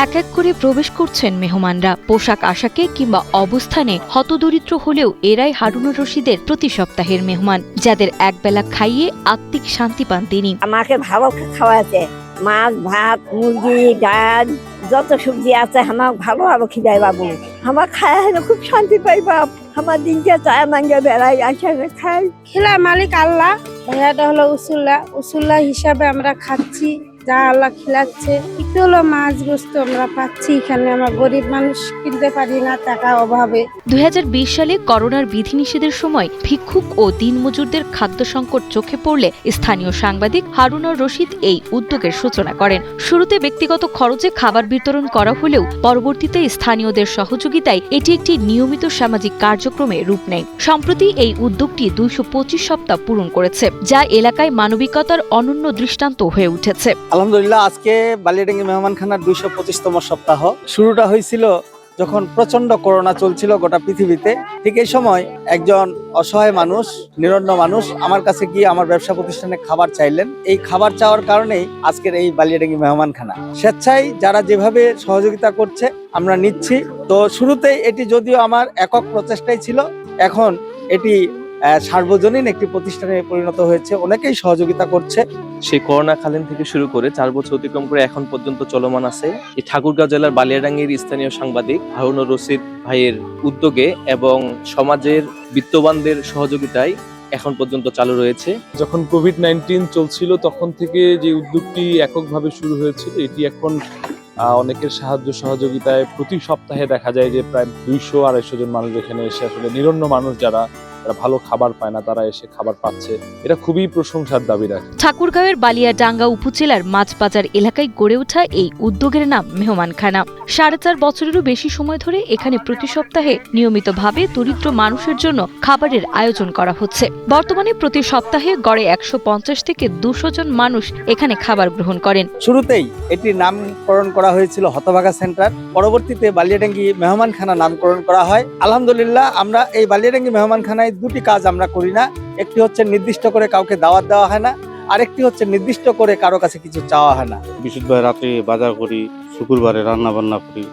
এক এক করে প্রবেশ করছেন মেহমানরা। পোশাক আশাকে কিংবা অবস্থানে হতদরিদ্র হলেও এরাই হারুনুর রশিদের প্রতি সপ্তাহের মেহমান, যাদের একবেলা খাইয়ে আত্মিক শান্তি পান তিনি। আমাকে ভালো খাওয়াতে মাছ ভাত মুরগি ডাল যত সবজি আছে আমার ভালো ভালো খিদায় বাবু। আমার খায় খুব শান্তি পাই বাপ। আমার দিনকে চায় মাঙ্গে বেড়াই আসে খাই। খেলা মালিক আল্লাহ, ভাইয়াটা হলো উসুল্লাহ হিসাবে আমরা খাচ্ছি। যা আল্লাহ খিলাচ্ছে একটু হলো মাছ গোস্ত আমরা পাচ্ছি। এখানে আমরা গরিব মানুষ কিনতে পারি না টাকা অভাবে। 2020 সালে করোনার বিধিনিষেধের সময় ভিক্ষুক ও দিনমজুরদের খাদ্য সংকট চোখে পড়লে স্থানীয় সাংবাদিক হারুনুর রশিদ এই উদ্যোগের সূচনা করেন। শুরুতে ব্যক্তিগত খরচে খাবার বিতরণ করা হলেও পরবর্তীতে স্থানীয়দের সহযোগিতায় এটি একটি নিয়মিত সামাজিক কার্যক্রমে রূপ নেয়। সম্প্রতি এই উদ্যোগটি 225 সপ্তাহ পূরণ করেছে, যা এলাকায় মানবিকতার অনন্য দৃষ্টান্ত হয়ে উঠেছে। আলহামদুলিল্লাহ, আজকে বালিয়াডাঙ্গি মেহমানখানার 225তম সপ্তাহ। শুরুটা হয়েছিল যখন প্রচন্ড করোনা চলছিল গোটা পৃথিবীতে। ঠিক এই সময় একজন অসহায় মানুষ, নিরন্ন মানুষ আমার কাছে গিয়ে আমার ব্যবসা প্রতিষ্ঠানে খাবার চাইলেন। এই খাবার চাওয়ার কারণেই আজকের এই বালিয়াডাঙ্গি মেহমানখানা। স্বেচ্ছায় যারা যেভাবে সহযোগিতা করছে আমরা নিচ্ছি। তো শুরুতেই এটি যদিও আমার একক প্রচেষ্টাই ছিল, এখন এটি সার্বজনীন একটি প্রতিষ্ঠানে পরিণত হয়েছে, অনেকেই সহযোগিতা করছে। সেই করোনাকালীন থেকে শুরু করে 4 বছর অতিক্রম করে এখন পর্যন্ত চলমান আছে। এই ঠাকুরগাঁও জেলার বালিয়াডাঙ্গির স্থানীয় সাংবাদিক হারুনুর রশিদ ভাইয়ের উদ্যোগে এবং সমাজের বিত্তবানদের সহযোগিতায় এখন পর্যন্ত চালু রয়েছে। যখন কোভিড-19 চলছিল তখন থেকে যে উদ্যোগটি এককভাবে শুরু হয়েছিল, এটি এখন অনেকের সাহায্য সহযোগিতায় প্রতি সপ্তাহে দেখা যায় যে প্রায় 200-250 জন মানুষ এখানে এসে আসলে নিরন্ন মানুষ যারা ভালো খাবার পায় না তারা এসে খাবার পাচ্ছে। এটা খুবই প্রশংসার দাবি রাখে। ঠাকুরগাঁওয়ের বালিয়াডাঙ্গা উপজেলার মাছবাজার এলাকায় গড়ে ওঠা এই উদ্যোগের নাম মেহমানখানা। 4.5 বছরেরও বেশি সময় ধরে এখানে প্রতি সপ্তাহে নিয়মিতভাবে দরিদ্র মানুষের জন্য খাবারের আয়োজন করা হচ্ছে। বর্তমানে প্রতি সপ্তাহে গড়ে 150 থেকে 200 জন মানুষ এখানে খাবার গ্রহণ করেন। শুরুতেই এটির নামকরণ করা হয়েছিল হতভাগা সেন্টার, পরবর্তীতে বালিয়াডাঙ্গি মেহমানখানা নামকরণ করা হয়। আলহামদুলিল্লাহ, আমরা এই বালিয়াডাঙ্গি মেহমানখানায় দুটি কাজ আমরা করি না। একটি হচ্ছে নির্দিষ্ট করে কাউকে দাওয়াত দেওয়া হয় না, আরেকটি হচ্ছে নির্দিষ্ট করে কারো কাছে কিছু চাওয়া হয় না। বৃহস্পতিবার রাতে বাজার করি, শুক্রবারে রান্না বান্না করি,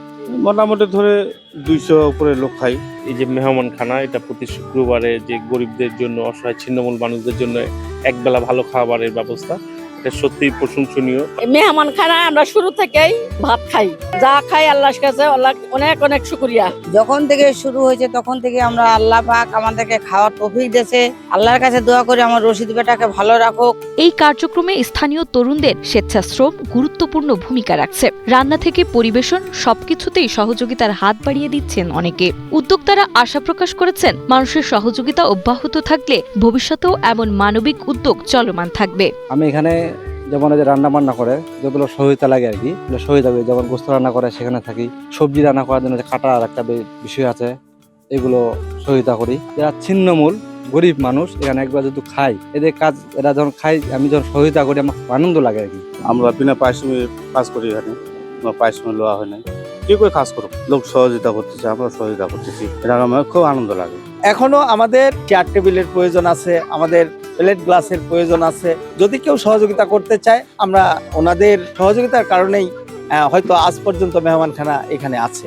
মোটামুটি ধরে 200 উপরে লোক খাই। এই যে মেহমানখানা, এটা প্রতি শুক্রবারে যে গরিবদের জন্য, অসহায় ছিন্নমূল মানুষদের জন্য একবেলা ভালো খাবারের ব্যবস্থা, এটা সত্যিই প্রশংসনীয়। মেহমানখানা আমরা শুরু থেকেই ভাত খাই, যা খাই আল্লাহর কাছে অনেক অনেক শুকরিয়া। যখন থেকে শুরু হয়েছে তখন থেকে আমরা আল্লাহ পাক আমাদেরকে খাওয়ার তৌফিক দিয়েছে। আল্লাহর কাছে দোয়া করি আমার রশিদ বেটাকে ভালো রাখুক। এই কার্যক্রমে স্থানীয় তরুণদের স্বেচ্ছাশ্রম গুরুত্বপূর্ণ ভূমিকা রাখছে। রান্না থেকে পরিবেশন সবকিছুতেই সহযোগিতার হাত বাড়িয়ে দিচ্ছেন অনেকে। উদ্যোক্তারা আশা প্রকাশ করেছেন, মানুষের সহযোগিতা অব্যাহত থাকলে ভবিষ্যতেও এমন মানবিক উদ্যোগ চলমান থাকবে। আমি এখানে যেমন রান্না বান্না করে যতগুলো সহায়তা লাগে আর কি, সহায়তা করি। যেমন গোস্ত রান্না করে সেখানে থাকি, সবজি রান্না করার জন্য কাটার একটা বিষয় আছে, এগুলো সহায়তা করি। যারা ছিন্নমূল গরিব মানুষ এখানে একবার যদি খাই, এদের কাজ এরা যখন খাই, আমি যখন সহায়তা করি আমার আনন্দ লাগে আর কি। আমরা বিনা পারিশ্রমিকে কাজ করি এখানে, পারিশ্রমিক লওয়া হয় না। কি করে কাজ করো, লোক সহযোগিতা করতেছে, আমরা সহযোগিতা করতেছি, এটা আমার খুব আনন্দ লাগে। এখনো আমাদের চেয়ার টেবিলের প্রয়োজন আছে, আমাদের প্লেট গ্লাসের প্রয়োজন আছে। যদি কেউ সহযোগিতা করতে চায়, আমরা ওনাদের সহযোগিতার কারণেই হয়তো আজ পর্যন্ত মেহমানখানা এখানে আছে।